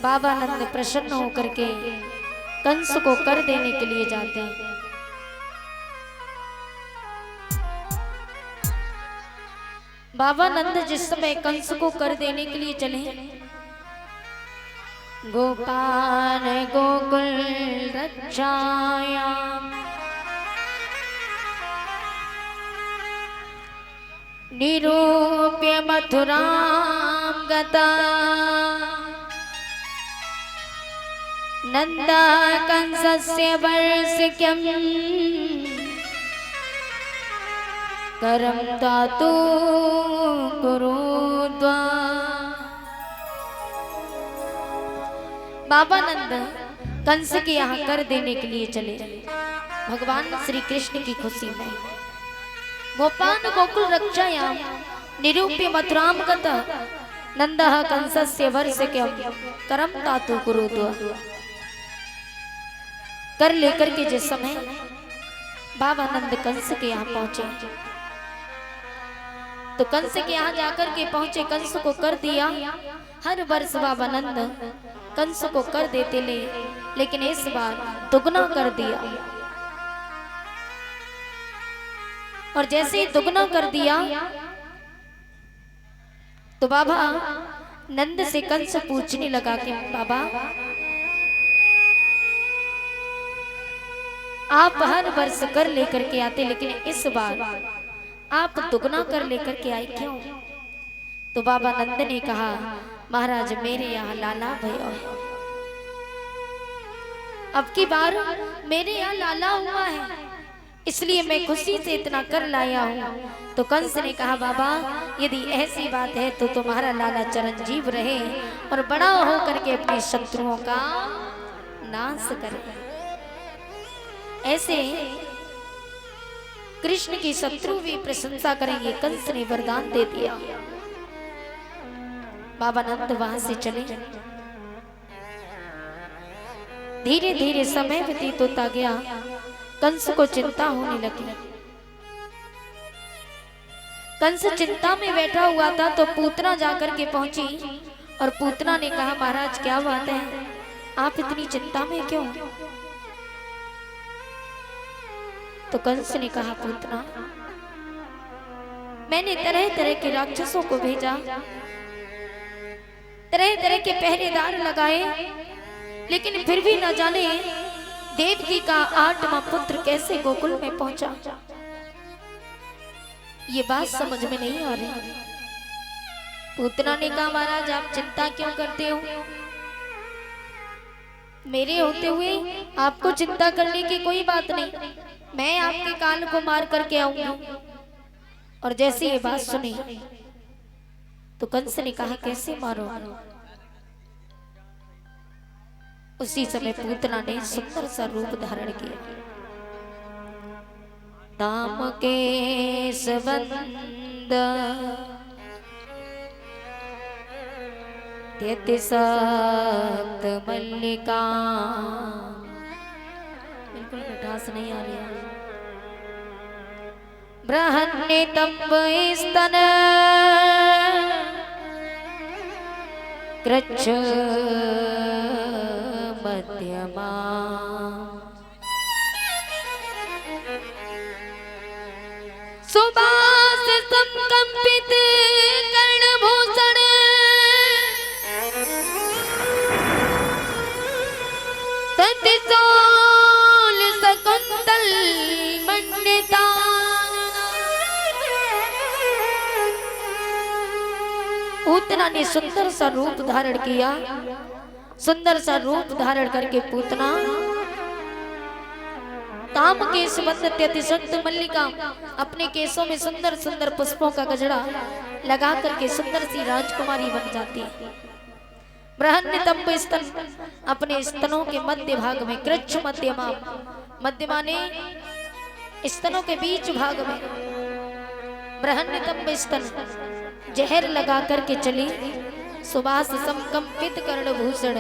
बाबा नंद प्रसन्न होकर के कंस को कर देने के लिए जाते हैं। बाबा नंद जिस समय कंस को कर देने के लिए चले, गोपाल गोकुल रक्षाया निरूप्य मथुरां गता नंदा कंसस्य वर्षिक्यम् करम दातु कुरुद्वा। बाबा नंद कंस के यहाँ कर देने के लिए चले। भगवान श्री कृष्ण की खुशी में गोपान गोकुल रक्षायाम निरूप्य मथुराम गता नंदः कंसस्य वर्षिक्यम् करम दातु कुरुद्वा। कर लेकर के जिस समय बाबा नंद कंस के यहाँ पहुंचे, तो कंस के यहाँ जाकर के पहुंचे, कंस को कर दिया। हर वर्ष बाबा नंद कंस को कर देते ले, लेकिन इस बार दुगना कर दिया। और जैसे ही दुगना कर दिया तो बाबा नंद से कंस पूछने लगा कि बाबा आप हर वर्ष कर लेकर के आते, लेकिन इस बार आप दुगना कर लेकर के आए क्यों? तो बाबा नंद ने कहा, महाराज मेरे यहाँ लाला भैया है, अब की बार मेरे यहाँ लाला हुआ है, इसलिए मैं खुशी से इतना कर लाया हूँ। तो कंस ने कहा, बाबा यदि ऐसी बात है तो तुम्हारा लाला चिरंजीव रहे और बड़ा हो करके अपने शत्रुओं का नाश करे। ऐसे कृष्ण की शत्रु भी प्रशंसा करेंगे। कंस ने वरदान दे दिया। बाबा नंद वहां से चले। धीरे धीरे समय व्यतीत होता गया, कंस को चिंता होने लगी। कंस चिंता में बैठा हुआ था तो पूतना जाकर के पहुंची और पूतना ने कहा, महाराज क्या बात है, आप इतनी चिंता में क्यों? तो कंस ने कहा, पूतना मैंने तरह तरह के राक्षसों को भेजा, तरह तरह के पहरेदार लगाए, लेकिन फिर भी न जाने देवकी का 8वां पुत्र कैसे गोकुल में पहुंचा। ये बात समझ में नहीं आ रही। पूतना ने कहा, महाराज आप चिंता क्यों करते हो? मेरे होते हुए आपको चिंता करने की कोई बात नहीं, मैं आपके कान को मार करके आऊंगी। और जैसे ये बात सुनी तो कंस ने कहा, कैसे मारो? उसी समय पूतना ने सुंदर सा रूप धारण किया। दाम के संबंध त्यतिसक्त मल्लिका। बिल्कुल मिठास नहीं आ रही है। बृहन्नितंब स्तन कृच्छ मध्यमा। सुबास संकंपित कर्णभूषण ततिसोल शकुंतल मंडिता। पूतना ने सुंदर सा रूप धारण किया। सुंदर सा रूप धारण करके पूतना ताम के सुबंध त्यतिशक्त मल्लिका, अपने केसों में सुंदर सुंदर पुष्पों का गजरा लगा करके सुंदर सी राजकुमारी बन जाती है। बृहन्नितंब स्तन, अपने स्तनों के मध्य भाग में, कृच्छ मध्यमा, मध्यमा ने स्तनों के बीच भाग में बृहन्नितंब स्तन जहर लगा करके चली। सुबास संकंपित कर्णभूषण,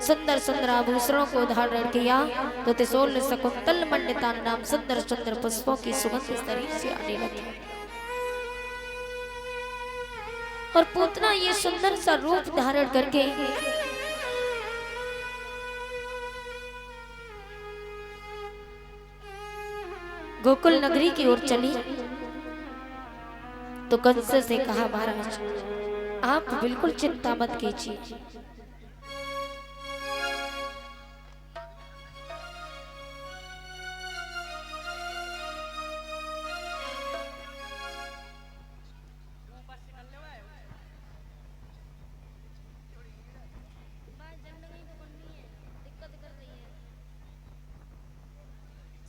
सुंदर सुंदर आभूषणों को धारण किया। तो तिसोल शकुंतल मंडिता नाम सुंदर सुंदर पुष्पों की सुगंध शरीर से आने लगी। और पूतना ये सुंदर सा रूप धारण करके गोकुल नगरी की ओर चली तो कंस से कहा, महाराज आप बिल्कुल चिंता मत कीजिए,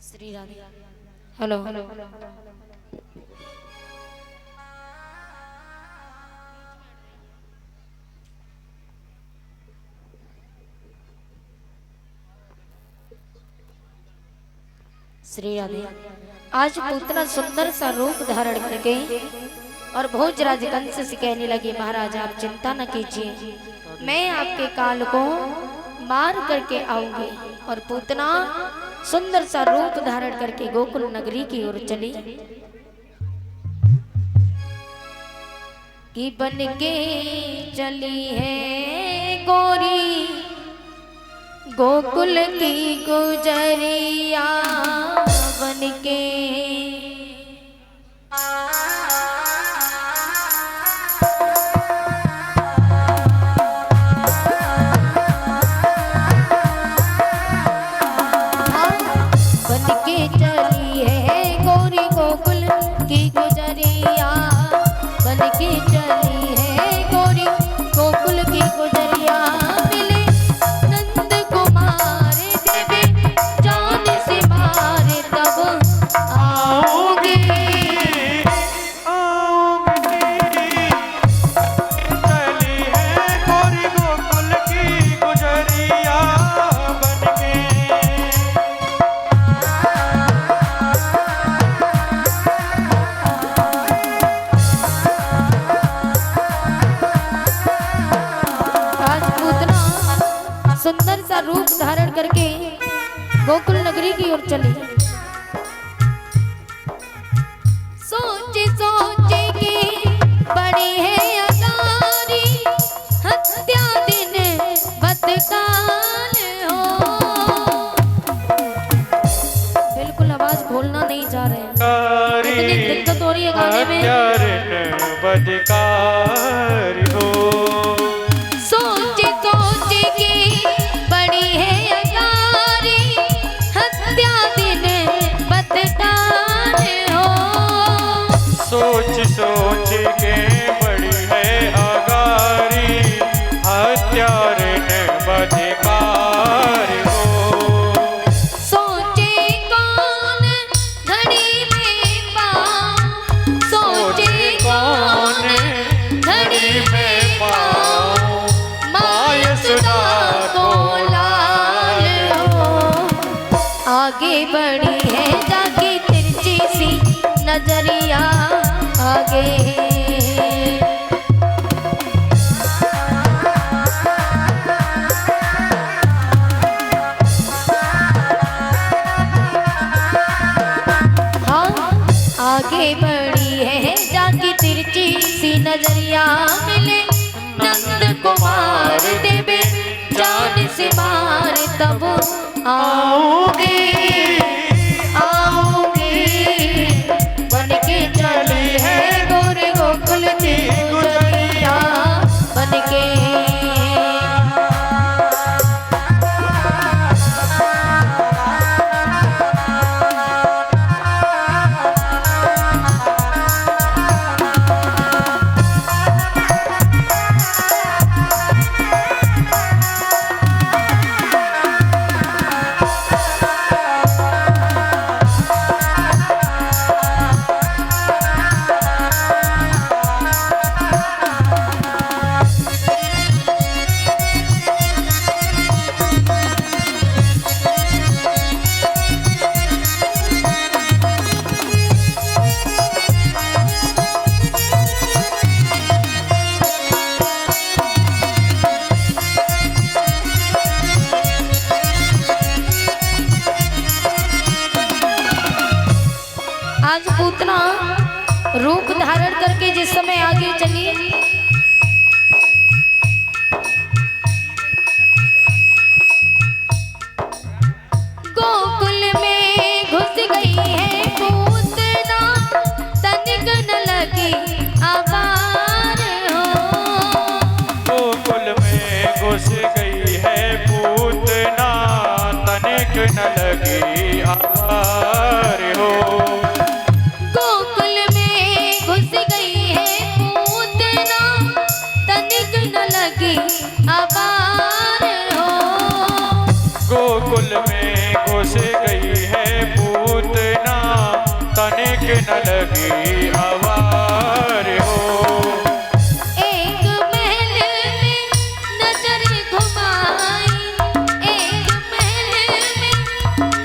श्री राधे। हेलो श्री राधे। आज पूतना सुंदर सा रूप धारण करके और भोजराज कंस से कहने लगे, महाराज आप चिंता न कीजिए, मैं आपके काल को मार करके आऊंगी। और पूतना सुंदर सा रूप धारण करके गोकुल नगरी की ओर चली कि बन के चली है गोरी गोकुल की गुजरिया बन के। चली है गोरी गोकुल की गुजरिया बन के चली है गोरी गोकुल की गुजरिया। मिले नंद कुमार देवे जान से मारे तब आओगे चली है गोरी गोकुल की गुजरिया बन के। सुंदर सा रूप धारण करके गोकुल नगरी की ओर चली। सोचे सोचे के बड़ी है अगारी हत्या दिन बदकाल हो। बिल्कुल आवाज खोलना नहीं जा रहे हैं, इतनी दिक्कत हो रही है गाने में। बदकार हो सोच सोच के बड़ी है अगारी हत्यार ने बदकार हो। सोचे कौन घड़ी में पाऊं सोचे कौन घड़ी में पाऊं माय सुधा को लाल हो। आगे बढ़ी है जाके तिरछी सी नजरिया आगे हाँ आगे बढ़ी है जाके तिरछी सी नजरिया। मिले नंद कुमार देवे जान से मार तब आओगे चली है गोरे गोकुल की गुजरिया बन के। आज पूतना रूप धारण करके जिस समय आगे चली गोकुल में घुस गई है। घुस गई है पूतना, तनिक न लगी आवार हो। गोकुल में घुस गई है पूतना, तनिक न लगी आवार हो। गोकुल में घुस गई है पूतना, तनिक न लगी आवार हो। एक महल में नजर घुमाई, एक महल में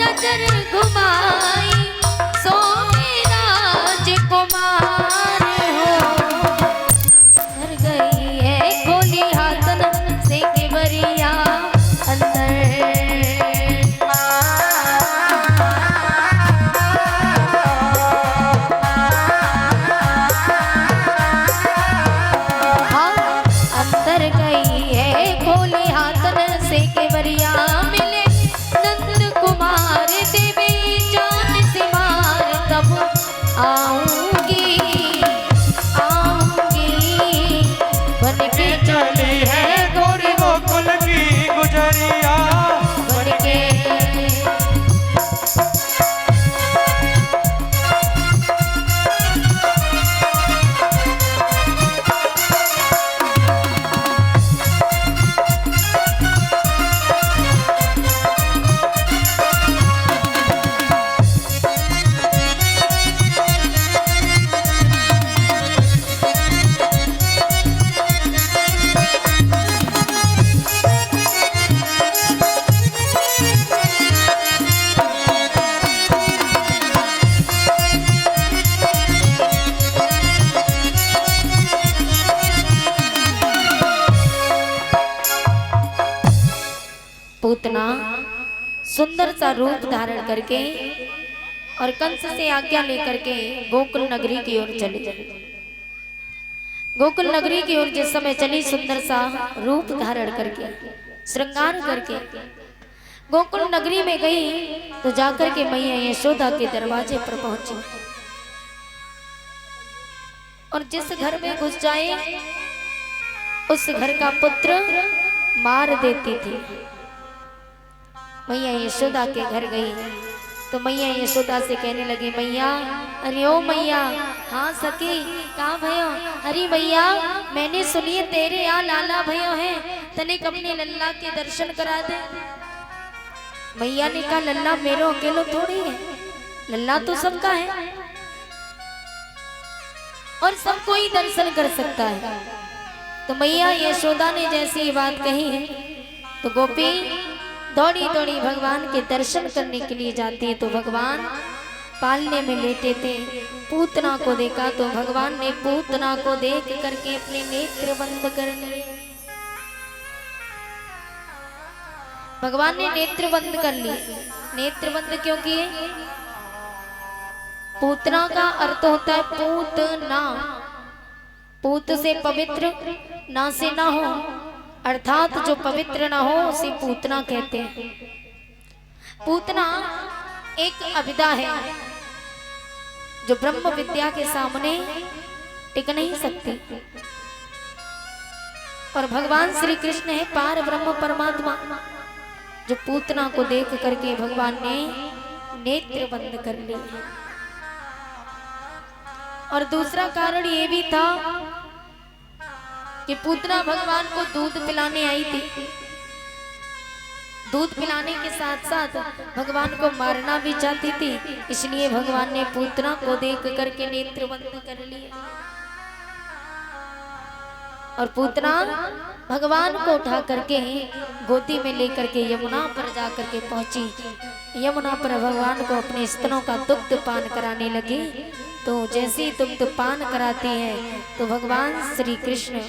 नजर घुमाई, सोने राजकुमार हो। घर गई है खोली हाथन से केवरिया अंदर। अंदर गई है खोली हाथन से केवरिया, मिले नंद कुमार देवी जान से मार, कब आऊंगी आऊंगी बन के चली है गोरी गोकुल की गुजरिया, बन के। पूतना सुंदर सा रूप धारण करके और कंस से आज्ञा लेकर के गोकुल नगरी की ओर चली। गोकुल नगरी की ओर जिस समय चली, सुंदर सा रूप धारण करके श्रृंगार करके गोकुल नगरी में गई, तो जाकर के मैया यशोदा के दरवाजे पर पहुंची। और जिस घर में घुस जाए उस घर का पुत्र मार देती थी। मैया यशोदा के घर गई तो मैया यशोदा से कहने लगी, मैया अरे ओ मैया, हाँ सखी कहाँ भयो? अरे मैया मैंने सुनिए तेरे यहाँ लाला भयो है, तनिक अपने लल्ला के दर्शन करा दे। मैया ने कहा लल्ला मेरो अकेलो थोड़ी है, लल्ला तो सबका है और सब कोई दर्शन कर सकता है। तो मैया यशोदा ने जैसी ये बात कही तो गोपी दौड़ी दौड़ी भगवान के दर्शन करने के लिए जाती है। तो भगवान पालने में लेटे थे, पूतना को देखा तो भगवान ने पूतना को देख करके अपने नेत्र बंद कर लिए। भगवान ने नेत्र बंद कर लिए। नेत्र बंद क्यों किए? पूतना का अर्थ होता है पूतना, पूत से पवित्र, ना से ना हो, अर्थात जो पवित्र ना हो उसे पूतना कहते हैं। पूतना एक अविद्या है जो ब्रह्म विद्या के सामने टिक नहीं सकती। और भगवान श्री कृष्ण है पार ब्रह्म परमात्मा, जो पूतना को देख करके भगवान ने नेत्र बंद कर लिए। और दूसरा कारण ये भी था कि पूतना भगवान को दूध पिलाने आई थी। दूध पिलाने के साथ साथ भगवान को मारना भी चाहती थी, इसलिए भगवान ने पूतना को देख करके नेत्र बंद कर लिए। और पूतना भगवान को उठा करके गोदी में लेकर के यमुना पर जा करके पहुंची। यमुना पर भगवान को अपने स्तनों का दुग्ध पान कराने लगी। तो जैसे ही दुग्ध पान कराते हैं तो भगवान श्री कृष्ण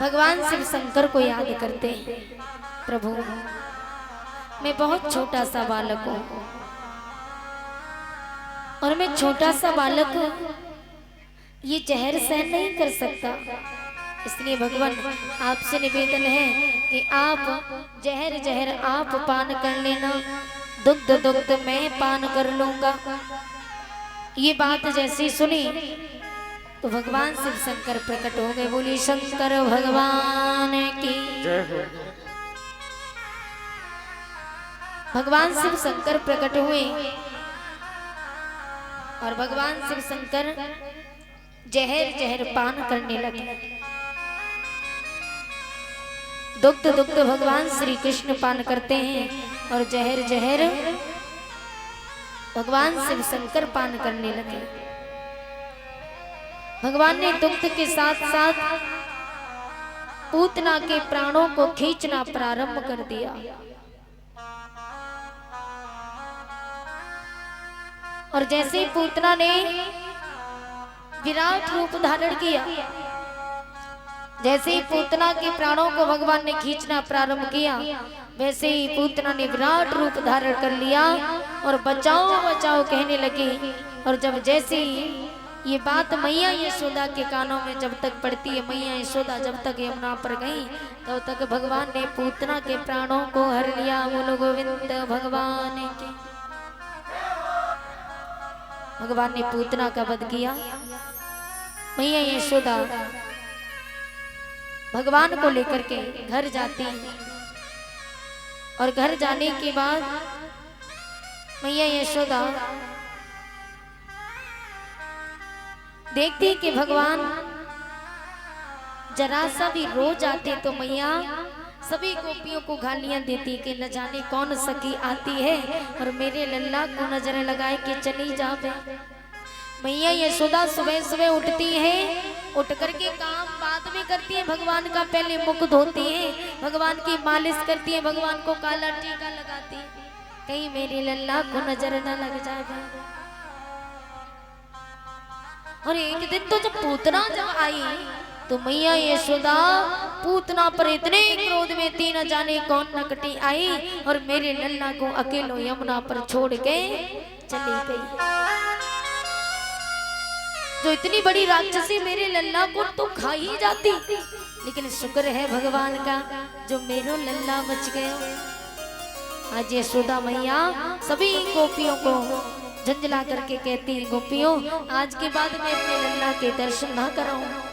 भगवान शिव शंकर को याद करते हैं, प्रभु मैं बहुत छोटा सा बालक हूँ और मैं छोटा सा बालक ये जहर सहन नहीं कर सकता, इसलिए भगवान आपसे निवेदन है कि आप जहर आप पान कर लेना, दुग्ध मैं पान कर लूंगा। ये बात जैसी सुनी तो तो भगवान शिव शंकर प्रकट हो गए। बोली शंकर भगवान की। जय हो। भगवान शिव शंकर प्रकट हुए और भगवान शिव शंकर जहर जहर पान करने लगे। दुग्ध दुग्ध भगवान श्री कृष्ण पान करते हैं और जहर जहर भगवान शिव शंकर पान करने लगे। भगवान ने दुग्ध के साथ साथ पूतना के प्राणों को खींचना प्रारंभ कर दिया। और जैसे पूतना ने विराट रूप धारण किया, जैसे ही पूतना के प्राणों को भगवान ने खींचना प्रारंभ किया, वैसे ही पूतना ने विराट रूप धारण कर लिया और बचाओ बचाओ कहने लगी। और जब जैसे ही ये बात मैया यशोदा के कानों में जब तक पड़ती है, मैया यशोदा जब तक यमुना पर गई तब तक भगवान ने पूतना के प्राणों को हर लिया। बोलो गोविंद भगवान की। भगवान ने पूतना का वध किया। मैया यशोदा भगवान को लेकर के घर जाती और घर जाने के बाद मैया यशोदा देखती कि भगवान जरा सा भी रो जाते तो मैया सभी गोपियों को गालियां देती कि न जाने कौन सखी आती है और मेरे लल्ला को नजर लगाए कि चली जावे। मैया यशोदा सुबह सुबह उठती है, उठ करके काम बाद में करती है। भगवान का पहले मुख धोती है, भगवान की मालिश करती है, भगवान को काला टीका लगाती है, कहीं मेरे लल्ला को नजर न लग जाए। और एक दिन तो जब पूतना जब आई तो मैया यशोदा पूतना पर इतने क्रोध में थी, न जाने कौन नकटी आई और मेरे लल्ला को अकेलो यमुना पर छोड़ के चली गई। जो इतनी बड़ी राक्षसी मेरे लल्ला को तो खा ही जाती, लेकिन शुक्र है भगवान का जो मेरो लल्ला बच गया। आज यशोदा मैया सभी गोपियों को झंझला करके कहती है, गोपियों आज के बाद मैं अपने लल्ला के दर्शन ना कराऊं